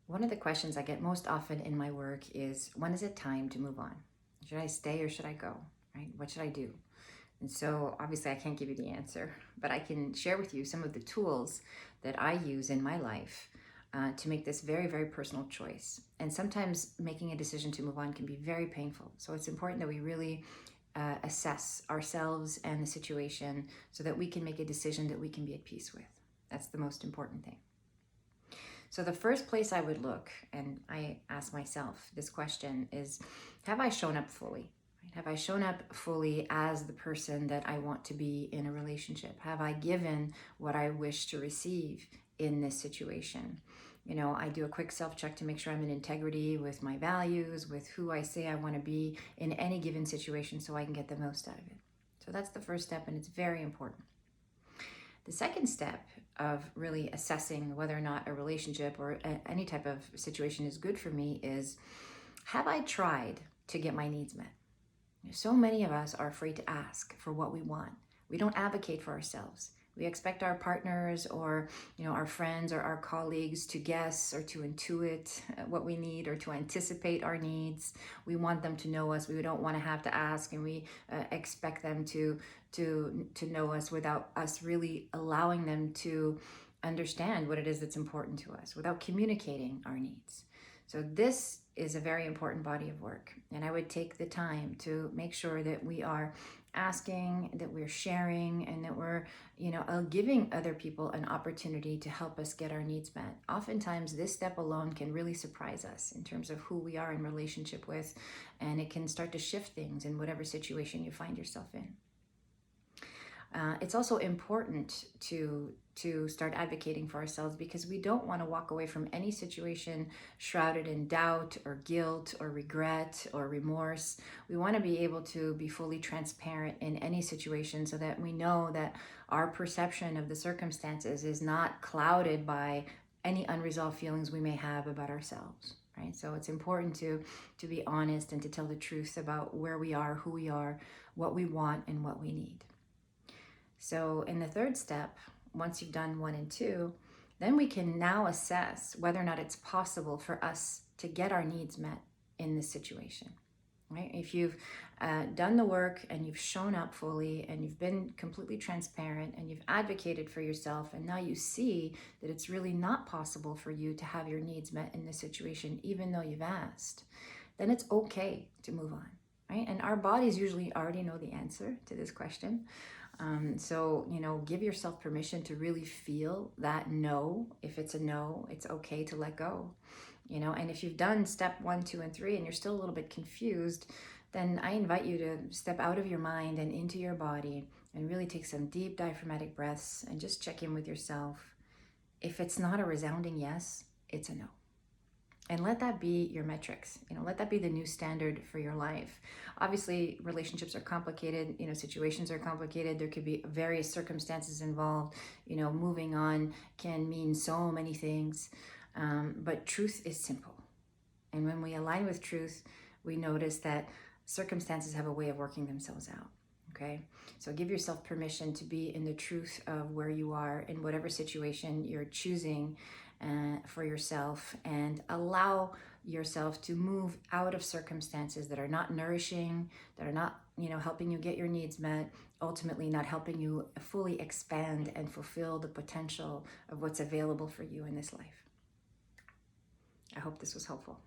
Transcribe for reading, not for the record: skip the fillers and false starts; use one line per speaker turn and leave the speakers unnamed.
One of the questions I get most often in my work is, when is it time to move on? Should I stay or should I go? Right? What should I do? And so obviously I can't give you the answer, but I can share with you some of the tools that I use in my life to make this very, very personal choice. And sometimes making a decision to move on can be very painful. So it's important that we really assess ourselves and the situation so that we can make a decision that we can be at peace with. That's the most important thing. So the first place I would look, and I ask myself this question, is, have I shown up fully? Have I shown up fully as the person that I want to be in a relationship? Have I given what I wish to receive in this situation? I do a quick self-check to make sure I'm in integrity with my values, with who I say I want to be in any given situation so I can get the most out of it. So that's the first step, and it's very important. The second step of really assessing whether or not a relationship or any type of situation is good for me is, have I tried to get my needs met? So many of us are afraid to ask for what we want. We don't advocate for ourselves. We expect our partners or our friends or our colleagues to guess or to intuit what we need or to anticipate our needs. We want them to know us. We don't want to have to ask, and we expect them to know us without us really allowing them to understand what it is that's important to us, without communicating our needs. So this is a very important body of work, and I would take the time to make sure that we are asking, that we're sharing, and that we're giving other people an opportunity to help us get our needs met. Oftentimes this step alone can really surprise us in terms of who we are in relationship with, and it can start to shift things in whatever situation you find yourself in. It's also important to start advocating for ourselves, because we don't want to walk away from any situation shrouded in doubt or guilt or regret or remorse. We want to be able to be fully transparent in any situation so that we know that our perception of the circumstances is not clouded by any unresolved feelings we may have about ourselves. Right? So it's important to be honest and to tell the truth about where we are, who we are, what we want, and what we need. So in the third step, once you've done 1 and 2, then we can now assess whether or not it's possible for us to get our needs met in this situation. Right? If you've done the work and you've shown up fully and you've been completely transparent and you've advocated for yourself, and now you see that it's really not possible for you to have your needs met in this situation, even though you've asked, then it's okay to move on. Right? And our bodies usually already know the answer to this question. So, give yourself permission to really feel that no. If it's a no, it's okay to let go. And if you've done step 1, 2, and 3, and you're still a little bit confused, then I invite you to step out of your mind and into your body and really take some deep diaphragmatic breaths and just check in with yourself. If it's not a resounding yes, it's a no. And let that be your metrics. Let that be the new standard for your life. Obviously, relationships are complicated. Situations are complicated. There could be various circumstances involved. Moving on can mean so many things. But truth is simple. And when we align with truth, we notice that circumstances have a way of working themselves out. Okay? So give yourself permission to be in the truth of where you are in whatever situation you're choosing for yourself, and allow yourself to move out of circumstances that are not nourishing, that are not helping you get your needs met, ultimately not helping you fully expand and fulfill the potential of what's available for you in this life. I hope this was helpful.